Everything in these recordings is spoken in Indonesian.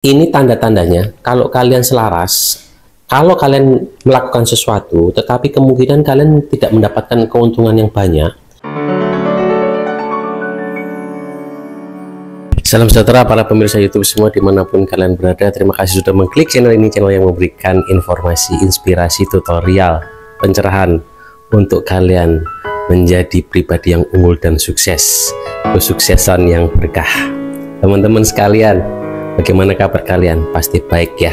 Ini tanda-tandanya kalau kalian selaras, kalau kalian melakukan sesuatu, tetapi kemungkinan kalian tidak mendapatkan keuntungan yang banyak. Salam sejahtera para pemirsa YouTube semua dimanapun kalian berada. Terima kasih sudah mengklik channel ini, channel yang memberikan informasi, inspirasi, tutorial, pencerahan untuk kalian menjadi pribadi yang unggul dan sukses, kesuksesan yang berkah. Teman-teman sekalian, bagaimana kabar kalian? Pasti baik ya.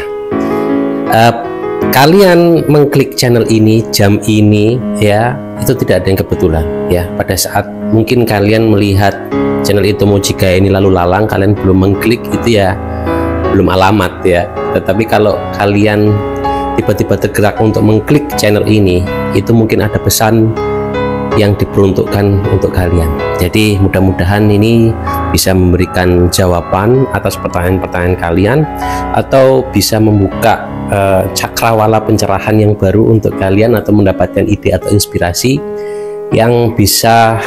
Kalian mengklik channel ini jam ini ya, itu tidak ada yang kebetulan ya. Pada saat mungkin kalian melihat channel itu Mojika ini lalu lalang, kalian belum mengklik, itu ya belum alamat ya. Tetapi kalau kalian tiba-tiba tergerak untuk mengklik channel ini, itu mungkin ada pesan yang diperuntukkan untuk kalian. Jadi mudah-mudahan ini bisa memberikan jawaban atas pertanyaan-pertanyaan kalian, atau bisa membuka cakrawala pencerahan yang baru untuk kalian, atau mendapatkan ide atau inspirasi yang bisa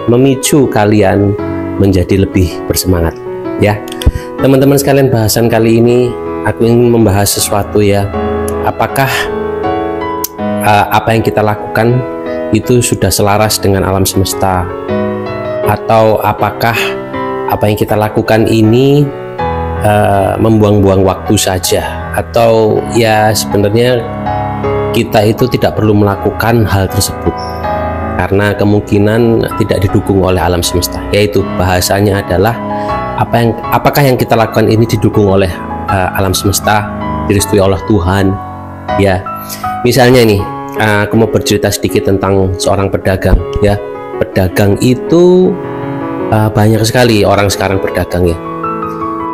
memicu kalian menjadi lebih bersemangat ya. Teman-teman sekalian, bahasan kali ini aku ingin membahas sesuatu ya. Apakah apa yang kita lakukan itu sudah selaras dengan alam semesta, atau apakah apa yang kita lakukan ini membuang-buang waktu saja, atau ya sebenarnya kita itu tidak perlu melakukan hal tersebut karena kemungkinan tidak didukung oleh alam semesta. Yaitu bahasanya adalah apakah yang kita lakukan ini didukung oleh alam semesta, direstui oleh Tuhan ya. Misalnya nih, aku mau bercerita sedikit tentang seorang pedagang ya. Pedagang itu banyak sekali orang sekarang berdagang ya,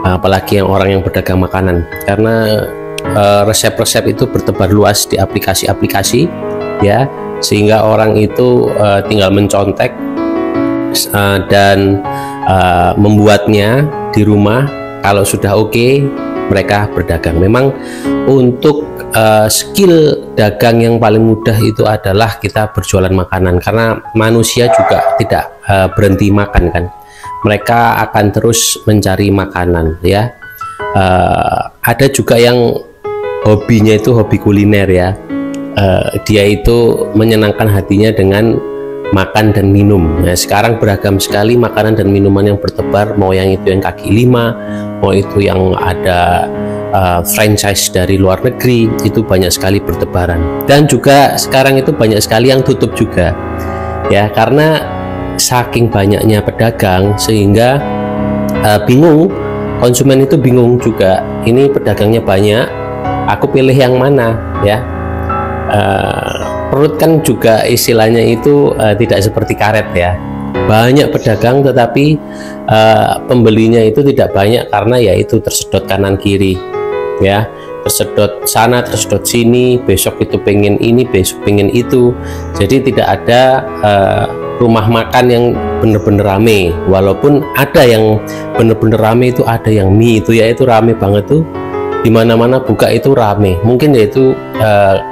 apalagi orang yang berdagang makanan, karena resep-resep itu bertebar luas di aplikasi-aplikasi ya, sehingga orang itu tinggal mencontek dan membuatnya di rumah. Kalau sudah oke, mereka berdagang. Memang untuk skill dagang yang paling mudah itu adalah kita berjualan makanan, karena manusia juga tidak berhenti makan kan. Mereka akan terus mencari makanan ya. Ada juga yang hobinya itu hobi kuliner ya. Dia itu menyenangkan hatinya dengan makan dan minum. Nah, sekarang beragam sekali makanan dan minuman yang bertebar, mau yang itu yang kaki lima, mau itu yang ada franchise dari luar negeri, itu banyak sekali bertebaran. Dan juga sekarang itu banyak sekali yang tutup juga ya, karena saking banyaknya pedagang sehingga bingung, konsumen itu bingung juga, ini pedagangnya banyak, aku pilih yang mana ya. Perut kan juga istilahnya itu tidak seperti karet ya. Banyak pedagang tetapi pembelinya itu tidak banyak, karena ya itu tersedot kanan kiri ya, tersedot sana tersedot sini, besok itu pengen ini, besok pengen itu. Jadi tidak ada rumah makan yang bener-bener rame. Walaupun ada yang bener-bener rame, itu ada yang mie itu ya, itu rame banget tuh, dimana-mana buka itu rame. Mungkin yaitu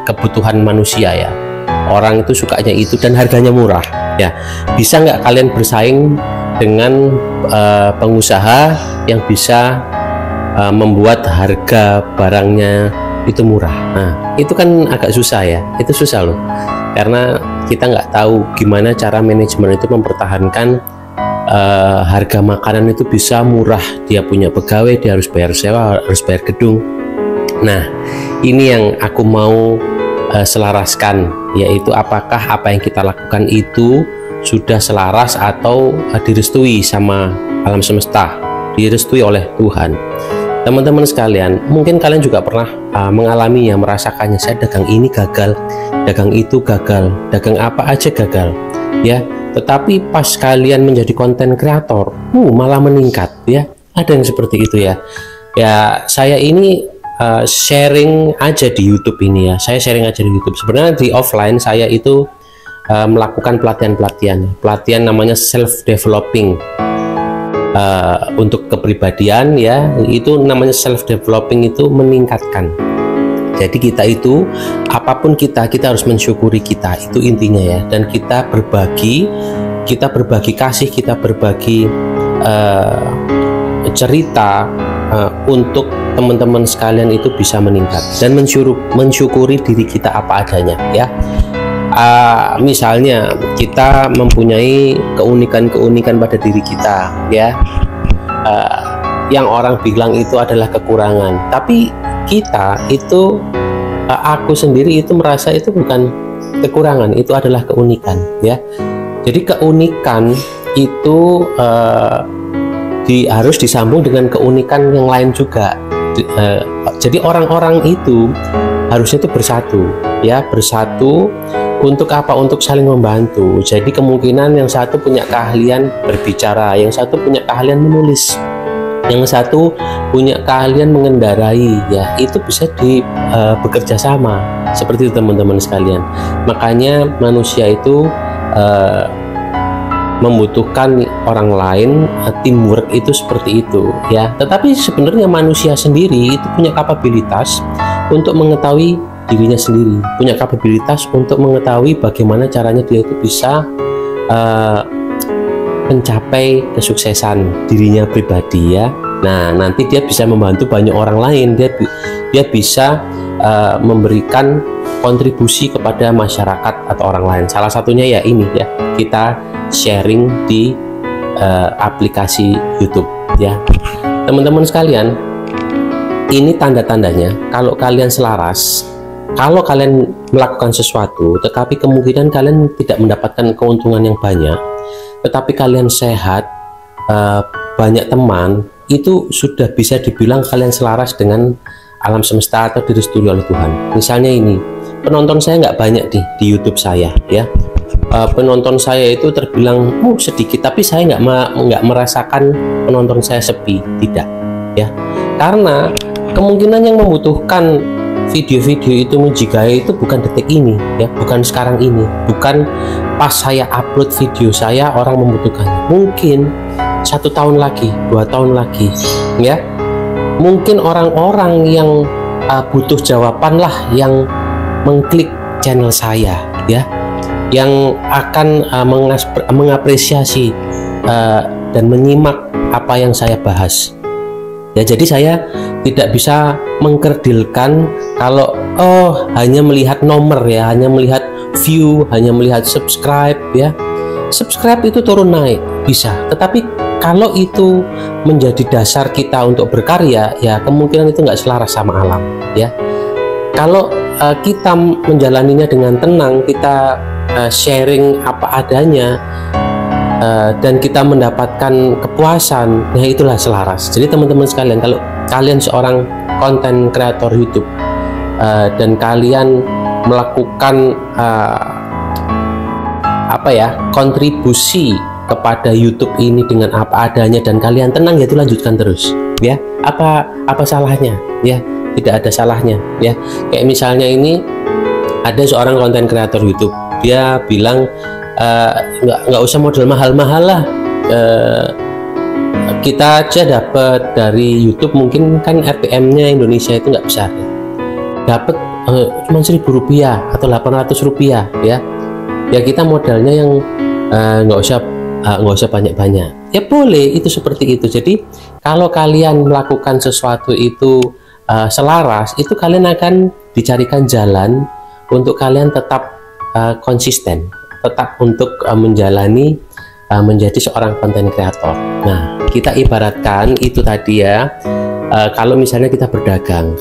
kebutuhan manusia ya, orang itu sukanya itu dan harganya murah ya. Bisa nggak kalian bersaing dengan pengusaha yang bisa membuat harga barangnya itu murah? Nah, itu kan agak susah ya, itu susah loh, karena kita nggak tahu gimana cara manajemen itu mempertahankan harga makanan itu bisa murah. Dia punya pegawai, dia harus bayar sewa, harus bayar gedung. Nah, ini yang aku mau selaraskan, yaitu apakah apa yang kita lakukan itu sudah selaras atau direstui sama alam semesta, direstui oleh Tuhan. Teman-teman sekalian, mungkin kalian juga pernah mengalami yang merasakannya, saya dagang ini gagal, dagang itu gagal, dagang apa aja gagal ya. Tetapi pas kalian menjadi konten kreator, malah meningkat ya. Ada yang seperti itu ya. Ya, saya ini sharing aja di YouTube ini ya. Saya sharing aja di YouTube. Sebenarnya di offline saya itu melakukan pelatihan namanya self developing untuk kepribadian ya. Itu namanya self developing, itu meningkatkan. Jadi kita itu apapun kita harus mensyukuri kita, itu intinya ya. Dan kita berbagi kasih, kita berbagi cerita untuk teman-teman sekalian itu bisa meningkat dan mensyukuri diri kita apa adanya ya. Misalnya kita mempunyai keunikan-keunikan pada diri kita ya, yang orang bilang itu adalah kekurangan, tapi kita itu, aku sendiri itu merasa itu bukan kekurangan, itu adalah keunikan ya. Jadi keunikan itu harus disambung dengan keunikan yang lain juga. Jadi orang-orang itu harusnya itu bersatu ya, bersatu untuk apa? Untuk saling membantu. Jadi kemungkinan yang satu punya keahlian berbicara, yang satu punya keahlian menulis, yang satu punya keahlian mengendarai ya, itu bisa bekerja sama seperti itu teman-teman sekalian. Makanya manusia itu membutuhkan orang lain, teamwork itu seperti itu ya. Tetapi sebenarnya manusia sendiri itu punya kapabilitas untuk mengetahui dirinya sendiri, punya kapabilitas untuk mengetahui bagaimana caranya dia itu bisa mencapai kesuksesan dirinya pribadi ya. Nah, nanti dia bisa membantu banyak orang lain, dia bisa memberikan kontribusi kepada masyarakat atau orang lain. Salah satunya ya ini ya, kita sharing di aplikasi YouTube ya. Teman-teman sekalian, ini tanda-tandanya kalau kalian selaras, kalau kalian melakukan sesuatu tetapi kemungkinan kalian tidak mendapatkan keuntungan yang banyak, tetapi kalian sehat, banyak teman, itu sudah bisa dibilang kalian selaras dengan alam semesta atau direstui oleh Tuhan. Misalnya ini, penonton saya nggak banyak di YouTube saya ya. Penonton saya itu terbilang sedikit, tapi saya nggak merasakan penonton saya sepi, tidak ya, karena kemungkinan yang membutuhkan video-video itu Mujigaya itu bukan detik ini ya, bukan sekarang ini, bukan pas saya upload video saya orang membutuhkannya, mungkin 1 tahun lagi, 2 tahun lagi ya, mungkin orang-orang yang butuh jawaban lah yang mengklik channel saya ya, yang akan mengapresiasi dan menyimak apa yang saya bahas ya. Jadi saya tidak bisa mengkerdilkan kalau hanya melihat nomor ya, hanya melihat view, hanya melihat subscribe ya. Subscribe itu turun naik bisa, tetapi kalau itu menjadi dasar kita untuk berkarya ya, kemungkinan itu nggak selaras sama alam ya. Kalau kita menjalaninya dengan tenang, kita sharing apa adanya, dan kita mendapatkan kepuasan, ya itulah selaras. Jadi teman-teman sekalian, kalau kalian seorang konten kreator YouTube dan kalian melakukan kontribusi kepada YouTube ini dengan apa adanya dan kalian tenang, ya itu lanjutkan terus ya. Apa salahnya ya? Tidak ada salahnya ya. Kayak misalnya ini ada seorang konten kreator YouTube, dia bilang nggak usah modal mahal-mahal lah, kita aja dapat dari YouTube, mungkin kan RPM-nya Indonesia itu nggak besar ya, dapat cuma Rp1.000 atau Rp800 ya, kita modalnya yang nggak usah banyak-banyak ya, boleh itu seperti itu. Jadi kalau kalian melakukan sesuatu itu selaras, itu kalian akan dicarikan jalan untuk kalian tetap konsisten, tetap untuk menjalani menjadi seorang konten kreator. Nah, kita ibaratkan itu tadi ya, kalau misalnya kita berdagang,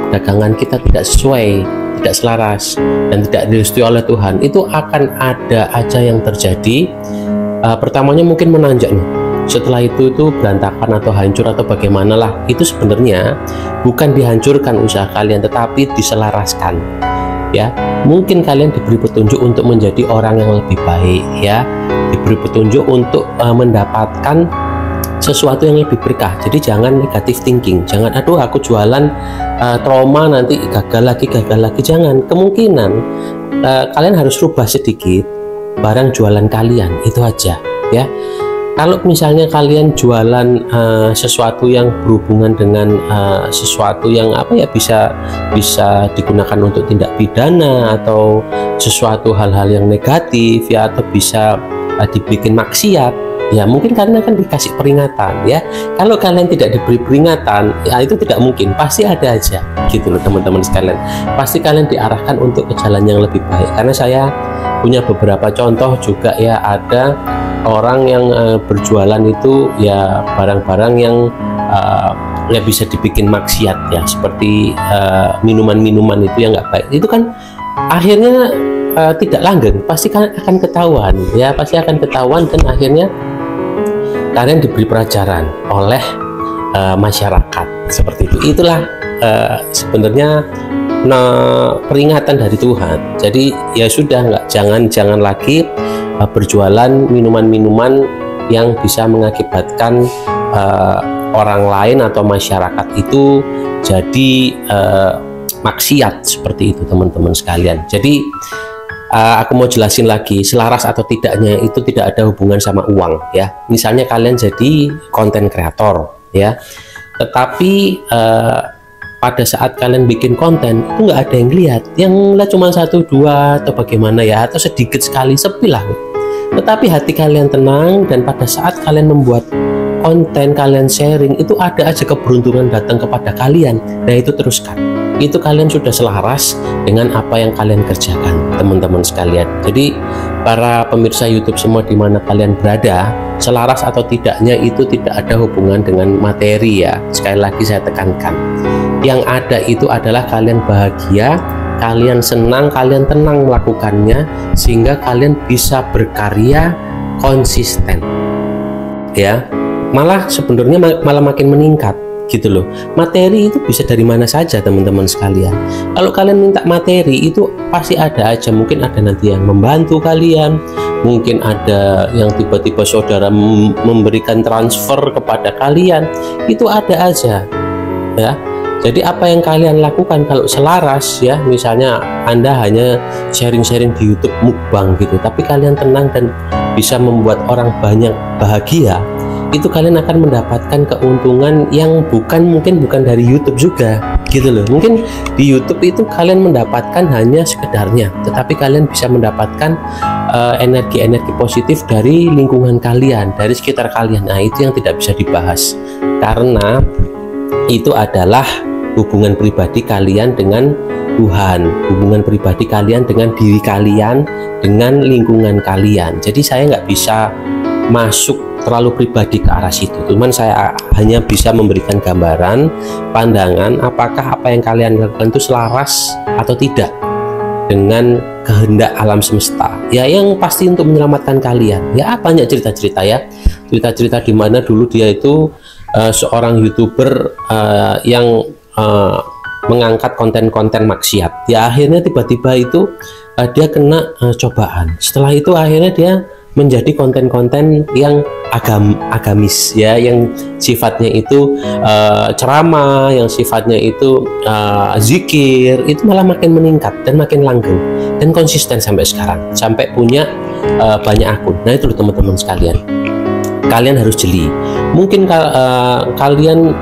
dagangan kita tidak sesuai, tidak selaras dan tidak direstui oleh Tuhan, itu akan ada aja yang terjadi. Pertamanya mungkin menanjak nih, setelah itu berantakan atau hancur atau bagaimana lah. Itu sebenarnya bukan dihancurkan usaha kalian, tetapi diselaraskan ya. Mungkin kalian diberi petunjuk untuk menjadi orang yang lebih baik ya, diberi petunjuk untuk mendapatkan sesuatu yang lebih berkah. Jadi jangan negatif thinking, jangan aduh aku jualan trauma nanti gagal lagi, jangan. Kemungkinan kalian harus rubah sedikit barang jualan kalian, itu aja ya. Kalau misalnya kalian jualan sesuatu yang berhubungan dengan sesuatu yang bisa digunakan untuk tindak pidana atau sesuatu hal-hal yang negatif ya, atau bisa dibikin maksiat ya mungkin kalian akan dikasih peringatan ya. Kalau kalian tidak diberi peringatan, ya itu tidak mungkin, pasti ada aja gitu loh teman-teman sekalian. Pasti kalian diarahkan untuk ke jalan yang lebih baik. Karena saya punya beberapa contoh juga ya, ada orang yang berjualan itu ya barang-barang yang ya bisa dibikin maksiat ya, seperti minuman-minuman itu yang nggak baik. Itu kan akhirnya tidak langgeng, pasti kan akan ketahuan ya, pasti akan ketahuan, dan akhirnya kalian diberi pelajaran oleh masyarakat seperti itu. Itulah sebenarnya peringatan dari Tuhan. Jadi ya sudah, jangan lagi berjualan minuman-minuman yang bisa mengakibatkan orang lain atau masyarakat itu jadi maksiat seperti itu teman-teman sekalian. Jadi aku mau jelasin lagi, selaras atau tidaknya itu tidak ada hubungan sama uang ya. Misalnya kalian jadi konten kreator ya, tetapi pada saat kalian bikin konten itu nggak ada yang lihat, yang lihat cuma 1-2 atau bagaimana ya, atau sedikit sekali, sepi lah. Tetapi hati kalian tenang, dan pada saat kalian membuat konten, kalian sharing, itu ada aja keberuntungan datang kepada kalian. Nah itu teruskan, itu kalian sudah selaras dengan apa yang kalian kerjakan teman-teman sekalian. Jadi para pemirsa YouTube semua dimana kalian berada, selaras atau tidaknya itu tidak ada hubungan dengan materi ya. Sekali lagi saya tekankan, yang ada itu adalah kalian bahagia, kalian senang, kalian tenang melakukannya, sehingga kalian bisa berkarya konsisten ya. Malah sebenarnya malah makin meningkat gitu loh. Materi itu bisa dari mana saja teman-teman sekalian. Kalau kalian minta materi itu pasti ada aja, mungkin ada nanti yang membantu kalian, mungkin ada yang tiba-tiba saudara memberikan transfer kepada kalian, itu ada aja ya. Jadi apa yang kalian lakukan kalau selaras ya, misalnya Anda hanya sharing-sharing di YouTube mukbang gitu, tapi kalian tenang dan bisa membuat orang banyak bahagia, itu kalian akan mendapatkan keuntungan yang mungkin bukan dari YouTube juga gitu loh. Mungkin di YouTube itu kalian mendapatkan hanya sekedarnya, tetapi kalian bisa mendapatkan energi-energi positif dari lingkungan kalian, dari sekitar kalian. Nah itu yang tidak bisa dibahas, karena itu adalah hubungan pribadi kalian dengan Tuhan, hubungan pribadi kalian dengan diri kalian, dengan lingkungan kalian. Jadi saya nggak bisa masuk terlalu pribadi ke arah situ, cuman saya hanya bisa memberikan gambaran, pandangan, apakah apa yang kalian lakukan itu selaras atau tidak dengan kehendak alam semesta ya, yang pasti untuk menyelamatkan kalian ya. Banyak cerita-cerita ya, cerita-cerita di mana dulu dia itu seorang YouTuber yang mengangkat konten-konten maksiat ya, akhirnya tiba-tiba itu dia kena cobaan. Setelah itu akhirnya dia menjadi konten-konten yang agamis ya, yang sifatnya itu ceramah, yang sifatnya itu zikir, itu malah makin meningkat dan makin langgeng dan konsisten sampai sekarang, sampai punya banyak akun. Nah itu loh teman-teman sekalian, kalian harus jeli. Mungkin kalian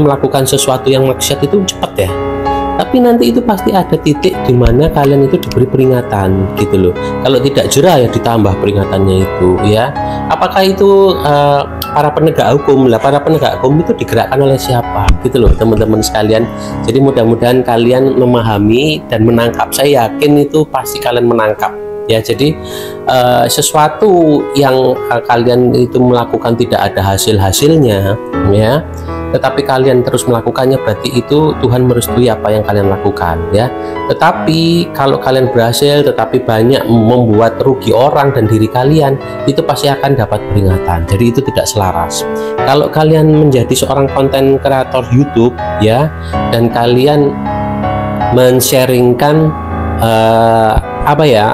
melakukan sesuatu yang maksiat itu cepat ya, tapi nanti itu pasti ada titik di mana kalian itu diberi peringatan gitu loh. Kalau tidak jerah ya ditambah peringatannya itu ya. Apakah itu para penegak hukum? Lah para penegak hukum itu digerakkan oleh siapa gitu loh teman-teman sekalian. Jadi mudah-mudahan kalian memahami dan menangkap. Saya yakin itu pasti kalian menangkap ya. Jadi sesuatu yang kalian itu melakukan tidak ada hasilnya ya, tetapi kalian terus melakukannya, berarti itu Tuhan merestui apa yang kalian lakukan ya. Tetapi kalau kalian berhasil tetapi banyak membuat rugi orang dan diri kalian, itu pasti akan dapat peringatan. Jadi itu tidak selaras. Kalau kalian menjadi seorang konten kreator YouTube ya, dan kalian men-sharingkan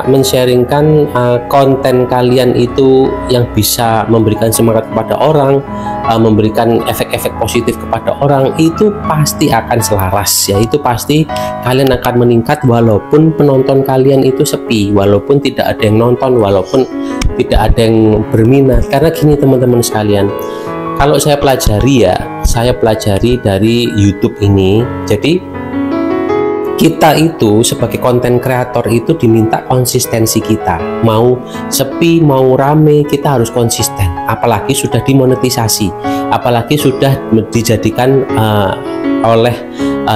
men-sharingkan konten kalian itu yang bisa memberikan semangat kepada orang, memberikan efek-efek positif kepada orang, itu pasti akan selaras ya. Itu pasti kalian akan meningkat walaupun penonton kalian itu sepi, walaupun tidak ada yang nonton, walaupun tidak ada yang berminat. Karena gini teman-teman sekalian, kalau saya pelajari dari YouTube ini, jadi kita itu sebagai konten kreator itu diminta konsistensi kita, mau sepi mau rame kita harus konsisten, apalagi sudah dimonetisasi, apalagi sudah dijadikan oleh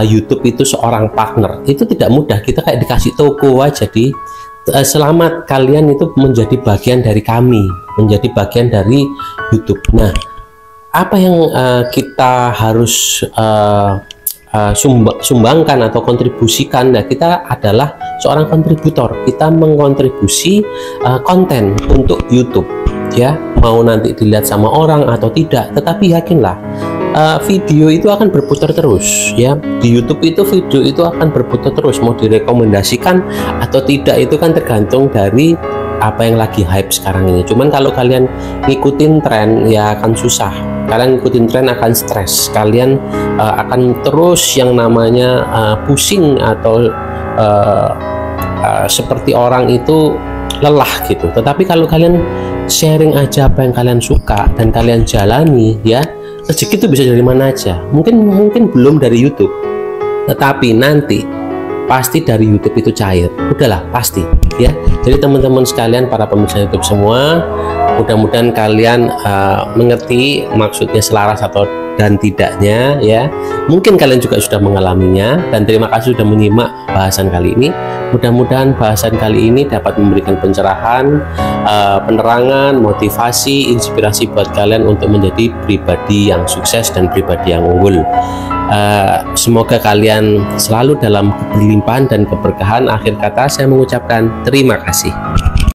YouTube itu seorang partner. Itu tidak mudah, kita kayak dikasih toko aja. Jadi selamat kalian itu menjadi bagian dari kami, menjadi bagian dari YouTube. Nah, apa yang kita harus sumbangkan atau kontribusikan? Nah, kita adalah seorang kontributor, kita mengkontribusi konten untuk YouTube, ya, mau nanti dilihat sama orang atau tidak, tetapi yakinlah video itu akan berputar terus, ya. Di YouTube itu video itu akan berputar terus, mau direkomendasikan atau tidak itu kan tergantung dari apa yang lagi hype sekarang ini. Cuman kalau kalian ngikutin tren ya akan susah, kalian ngikutin tren akan stres, kalian akan terus yang namanya pusing atau seperti orang itu lelah gitu. Tetapi kalau kalian sharing aja apa yang kalian suka dan kalian jalani, ya, rezeki itu bisa dari mana aja. Mungkin belum dari YouTube, tetapi nanti pasti dari YouTube itu cair, udahlah pasti, ya. Jadi teman-teman sekalian, para pemirsa YouTube semua, mudah-mudahan kalian mengerti maksudnya selaras atau dan tidaknya, ya. Mungkin kalian juga sudah mengalaminya, dan terima kasih sudah menyimak bahasan kali ini. Mudah-mudahan bahasan kali ini dapat memberikan pencerahan, penerangan, motivasi, inspirasi buat kalian untuk menjadi pribadi yang sukses dan pribadi yang unggul. Semoga kalian selalu dalam kelimpahan dan keberkahan. Akhir kata saya mengucapkan terima kasih.